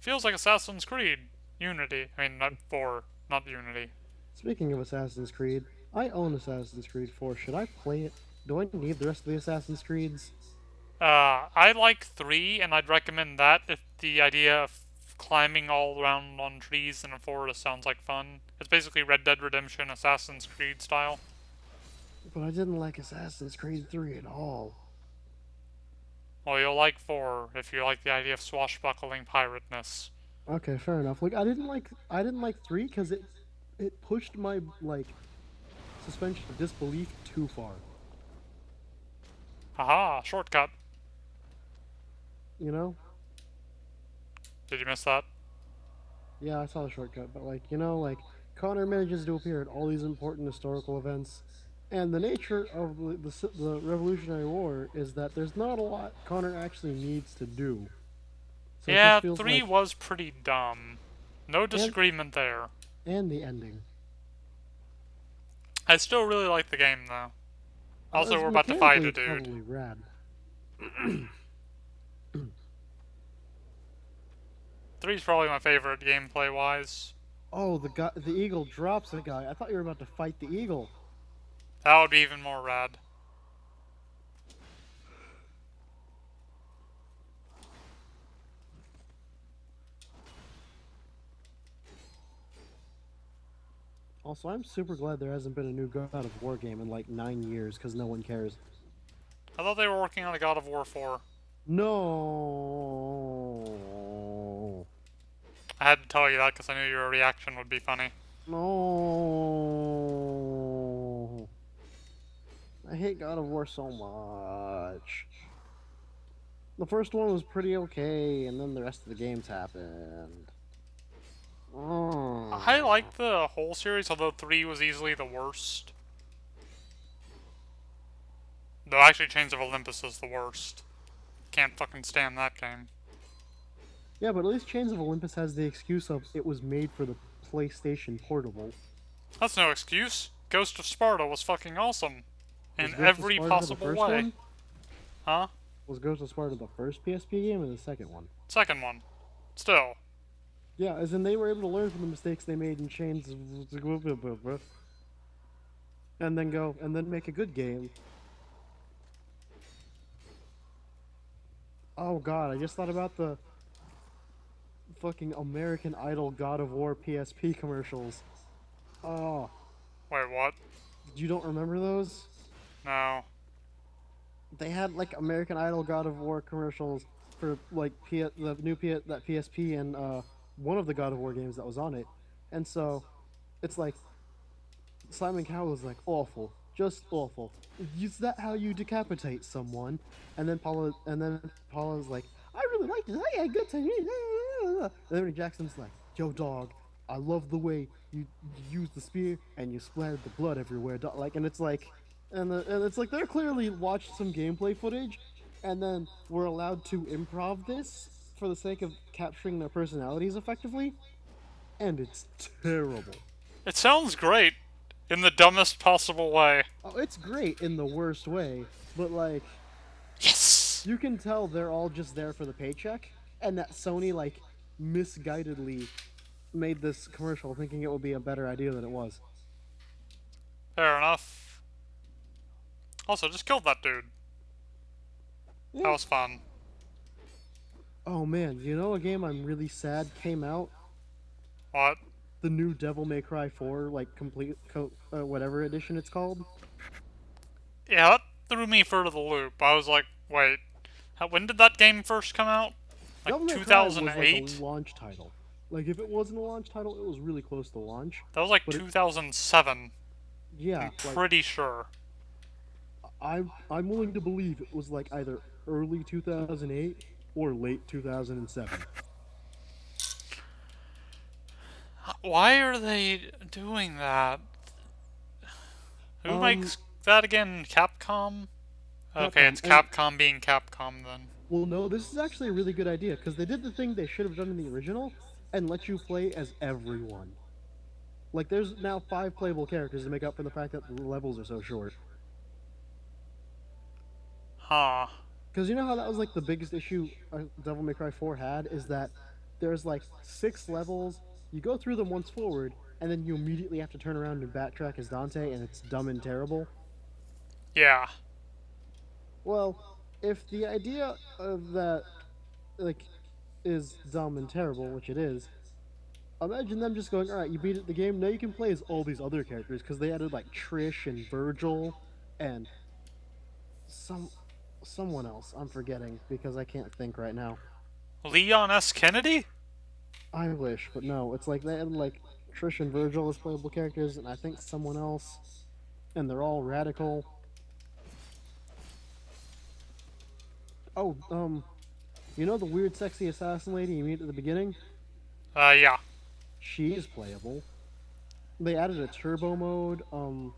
Feels like Assassin's Creed. Unity. I mean, not 4, not Unity. Speaking of Assassin's Creed, I own Assassin's Creed 4. Should I play it? Do I need the rest of the Assassin's Creeds? I like 3, and I'd recommend that if the idea of climbing all around on trees in a forest sounds like fun. It's basically Red Dead Redemption Assassin's Creed style. But I didn't like Assassin's Creed 3 at all. Well, you'll like 4 if you like the idea of swashbuckling pirateness. Okay, fair enough. Like I didn't like 3 because it pushed my like suspension of disbelief too far. Haha, shortcut. You know? Did you miss that? Yeah, I saw the shortcut, but like Connor manages to appear at all these important historical events, and the nature of the Revolutionary War is that there's not a lot Connor actually needs to do. So it just Yeah, feels 3 like was pretty dumb. No and disagreement there. and the ending. I still really like the game, though. Also, we're about to fight Mechanically, a it's dude. probably rad. 3's probably my favorite gameplay-wise. Oh, the eagle drops a guy. I thought you were about to fight the eagle. That would be even more rad. Also, I'm super glad there hasn't been a new God of War game in like 9 years because no one cares. I thought they were working on a God of War 4. No. I had to tell you that because I knew your reaction would be funny. No. I hate God of War so much. The first one was pretty okay, and then the rest of the games happened. I Oh. like the whole series, although 3 was easily the worst. Though actually Chains of Olympus is the worst. Can't fucking stand that game. Yeah, but at least Chains of Olympus has the excuse of it was made for the PlayStation Portable. That's no excuse. Ghost of Sparta was fucking awesome. Was In Ghost of every Sparta the possible first way. one? Huh? Was Ghost of Sparta the first PSP game or the second one? Second one. Still. Yeah, as in they were able to learn from the mistakes they made in Chains of and then go and then make a good game. Oh god, I just thought about the fucking American Idol God of War PSP commercials. Oh, Wait, what? you don't remember those? No. They had like American Idol God of War commercials for like the new that PSP and one of the God of War games that was on it. And so it's like Simon Cowell was like awful, just awful. Is that how you decapitate someone? And then Paula's like, I really liked it. I had a good time. And then Jackson's like, Yo, dog, I love the way you used the spear and you splattered the blood everywhere. Like, and it's like, and it's like they're clearly watched some gameplay footage, and then we're allowed to improv this for the sake of capturing their personalities effectively, and it's terrible. It sounds great. In the dumbest possible way. Oh, it's great in the worst way, but like Yes! you can tell they're all just there for the paycheck, and that Sony like misguidedly made this commercial thinking it would be a better idea than it was. Fair enough. Also, just killed that dude. That Yeah. was fun. Oh man, you know a game I'm really sad came out? What? The new Devil May Cry 4 like whatever edition it's called. Yeah, that threw me for the loop. I was like, wait, when did that game first come out? Like Devil May Cry was like a 2008? launch title. Like if it wasn't a launch title, it was really close to launch. That was like But it 2007. yeah, I'm like pretty sure. I'm willing to believe it was like either early 2008 or late 2007. Why are they doing that? Who Um, makes that again? Capcom? Okay, Capcom, it's and Capcom being Capcom then. well, no, this is actually a really good idea because they did the thing they should have done in the original and let you play as everyone. Like, there's now 5 playable characters to make up for the fact that the levels are so short. Huh. Because you know how that was like the biggest issue Devil May Cry 4 had is that there's like 6 levels, you go through them once forward, and then you immediately have to turn around and backtrack as Dante, and it's dumb and terrible. Yeah. Well, if the idea of that like is dumb and terrible, which it is, imagine them just going, all right, you beat the game, now you can play as all these other characters because they added like Trish and Virgil and some someone else. I'm forgetting because I can't think right now. Leon S. Kennedy? I wish, but no. It's like they had like Trish and Virgil as playable characters, and I think someone else, and they're all radical. Oh, you know the weird, sexy assassin lady you meet at the beginning? Yeah. She is playable. They added a turbo mode.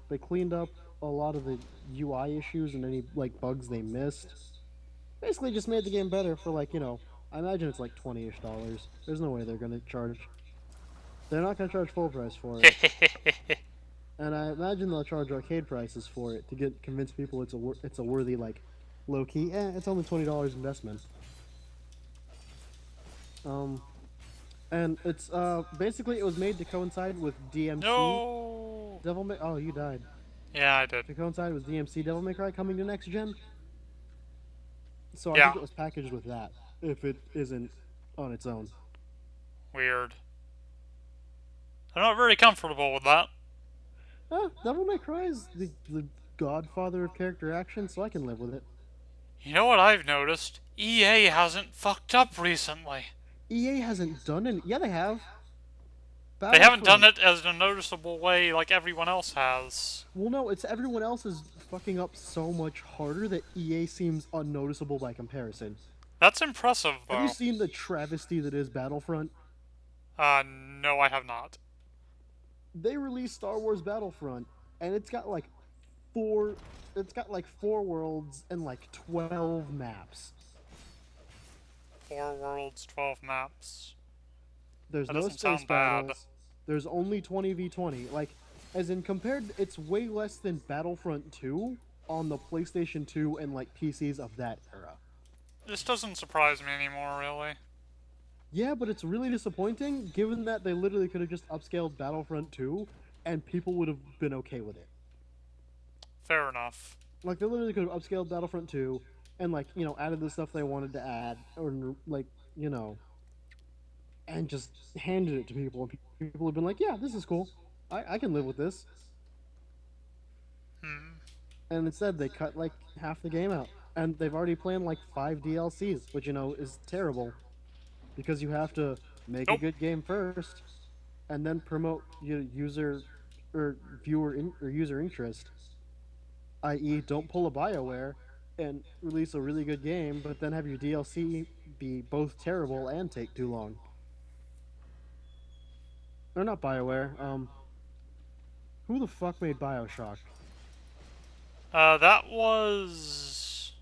They cleaned up a lot of the UI issues and any like bugs they missed. Basically, just made the game better for like I imagine it's like $20-ish. There's no way they're gonna charge. They're not gonna charge full price for it, and I imagine they'll charge arcade prices for it to convince people it's a worthy like low key. It's only $20 investment. Um, and it's basically it was made to coincide with DMC No. Devil May. Oh, you died. Yeah, I did. To coincide with DMC Devil May Cry coming to next gen. So I Yeah. think it was packaged with that. If it isn't on its own. Weird. I'm not very comfortable with that. Devil May Cry is the godfather of character action, so I can live with it. You know what I've noticed? EA hasn't fucked up recently. EA hasn't done it. Yeah, they have. They haven't done Battlefront. it as a noticeable way like everyone else has. Well, no, it's everyone else is fucking up so much harder that EA seems unnoticeable by comparison. That's impressive, Have you though. seen the travesty that is Battlefront? No, I have not. They released Star Wars Battlefront, and four it's got like 4 worlds and like 12 maps. 4 worlds, 12 maps. There's That no doesn't space sound bad. battles. There's only 20v20. Like, as in compared, it's way less than Battlefront 2 on the PlayStation 2 and like PCs of that era. This doesn't surprise me anymore, really. Yeah, but it's really disappointing given that they literally could have just upscaled Battlefront 2 and people would have been okay with it. Fair enough. Like, they literally could have upscaled Battlefront 2 and, like, added the stuff they wanted to add, or, like, and just handed it to people. And people have been like, yeah, this is cool. I can live with this. Hmm. And instead, they cut, like, half the game out. And they've already planned, like, 5 DLCs, which, is terrible. Because you have to make a Nope. good game first, and then promote user or user interest, i.e., don't pull a BioWare and release a really good game, but then have your DLC be both terrible and take too long. Or not BioWare. Who the fuck made Bioshock? That was...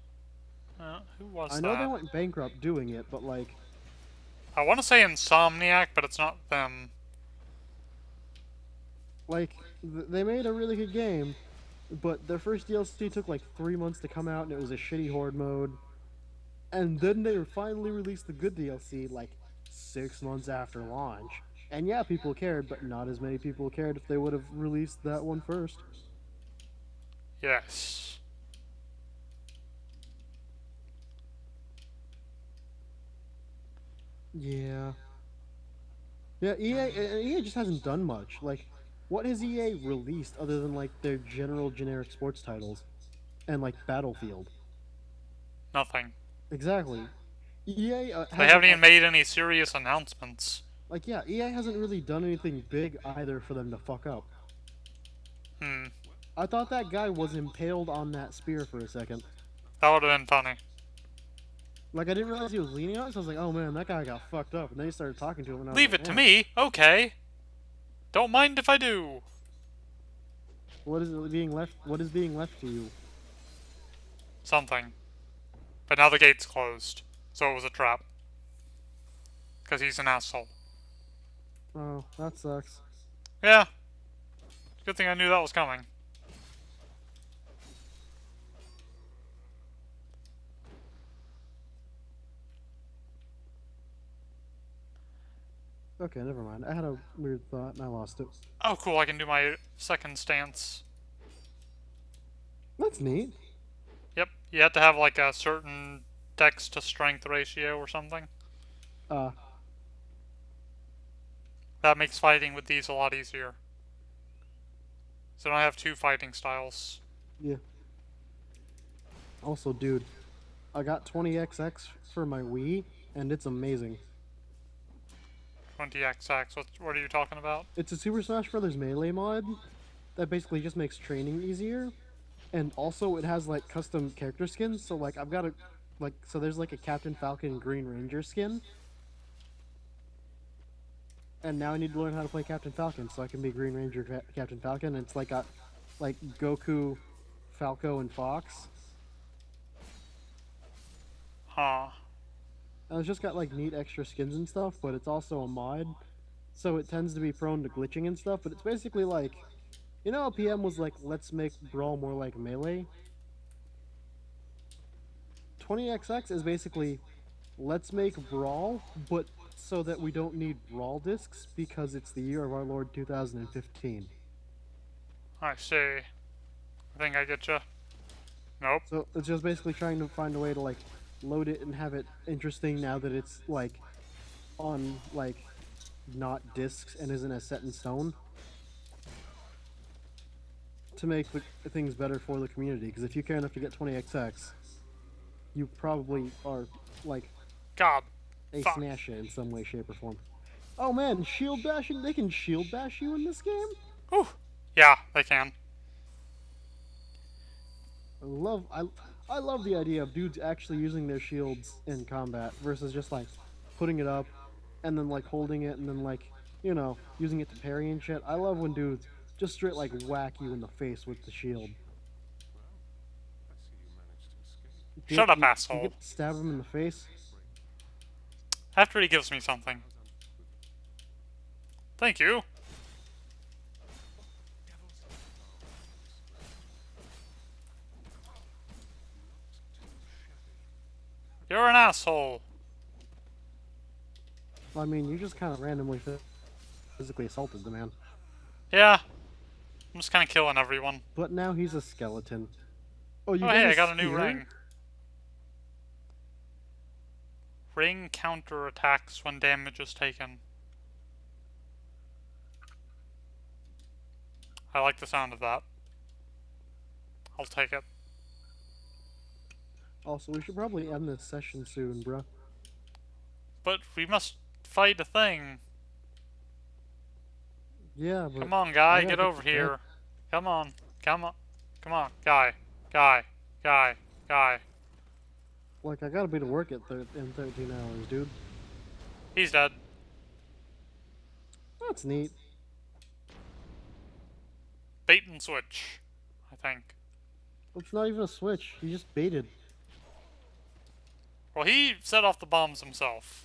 who was I know they that? went bankrupt doing it, but like, I want to say Insomniac, but it's not them. they made a really good game, but their first DLC took like 3 months to come out, and it was a shitty horde mode. And then they finally released the good DLC like 6 months after launch. And yeah, people cared, but not as many people cared if they would have released that one first. Yes. Yeah. Yeah, EA just hasn't done much. Like, what has EA released other than like their general generic sports titles and like Battlefield? Nothing. Exactly. EA They hasn't haven't even made any serious announcements. like yeah, EA hasn't really done anything big either for them to fuck up. Hmm. I thought that guy was impaled on that spear for a second. That would have been funny. Like, I didn't realize he was leaning on it, so I was like, oh man, that guy got fucked up. And then he started talking to him, and I was Leave like, it to man, me, okay. Don't mind if I do. what is being left to you? Something. But now the gate's closed. So it was a trap. Because he's an asshole. Oh, that sucks. Yeah. Good thing I knew that was coming. Okay, never mind. I had a weird thought, and I lost it. Oh, cool, I can do my second stance. That's neat. Yep, you have to have like a certain dex to strength ratio or something. Uh, That makes fighting with these a lot easier. So I have two fighting styles. yeah. Also, dude, I got 20XX for my Wii, and it's amazing. 20XX, what are you talking about? It's a Super Smash Bros. Melee mod that basically just makes training easier. And also, it has, like, custom character skins, so, like, I've got a... Like, so there's, like, a Captain Falcon Green Ranger skin. And now I need to learn how to play Captain Falcon, so I can be Green Ranger Captain Falcon. And it's, like, got, like, Goku, Falco, and Fox. Huh. And it's just got, like, neat extra skins and stuff, but it's also a mod. So it tends to be prone to glitching and stuff, but it's basically like... You know how PM was like, let's make Brawl more like Melee? 20XX is basically, let's make Brawl, but so that we don't need Brawl discs because it's the year of our Lord 2015. I see. I think I get you. Nope. So it's just basically trying to find a way to like load it and have it interesting now that it's like on like not discs and isn't as set in stone. To make the things better for the community, because if you care enough to get 20XX, you probably are like God. a Fuck. smasher in some way, shape, or form. Oh man, shield bashing? They can shield bash you in this game? Whew. Yeah, they can. I love. I love the idea of dudes actually using their shields in combat versus just like putting it up and then like holding it and then like using it to parry and shit. I love when dudes just straight like whack you in the face with the shield. Shut up, Do you asshole. get to stab him in the face? After he gives me something. Thank you. You're an asshole. I mean, you just kind of randomly physically assaulted the man. Yeah, I'm just kind of killing everyone. But now he's a skeleton. Oh, you Oh, got hey, a I got a new spear? ring. Ring counter attacks when damage is taken. I like the sound of that. I'll take it. Also, we should probably end this session soon, bruh. But we must fight a thing. Yeah, but Come on, I guy, gotta get get over to bed. here. Come on. Come on. Come on, guy. Guy. Guy. Guy. Like, I gotta be to work in 13 hours, dude. He's dead. That's neat. Bait and switch, I think. It's not even a switch. He just baited. Well, he set off the bombs himself.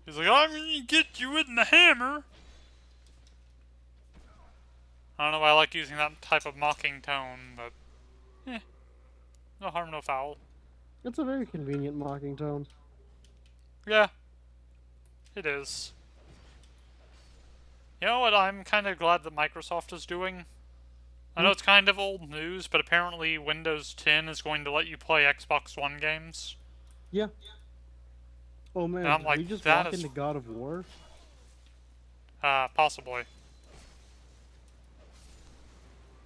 He's like, I'm gonna get you with the hammer. I don't know why I like using that type of mocking tone, but no harm, no foul. It's a very convenient mocking tone. Yeah, it is. You know what I'm kind of glad that Microsoft is doing? I know it's kind of old news, but apparently Windows 10 is going to let you play Xbox One games. Yeah. Oh And man, I'm did like, we just that walk is, into God of War? possibly.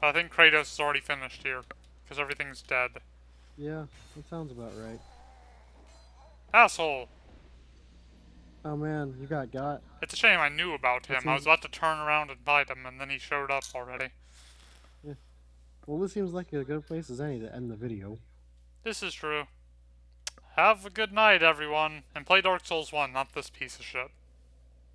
But I think Kratos is already finished here, because everything's dead. Yeah, that sounds about right. Asshole! Oh man, you got. It's a shame I knew about That him. I was seems. about to turn around and fight him, and then he showed up already. Yeah. Well, this seems like a good place as any to end the video. This is true. Have a good night, everyone, and play Dark Souls 1, not this piece of shit.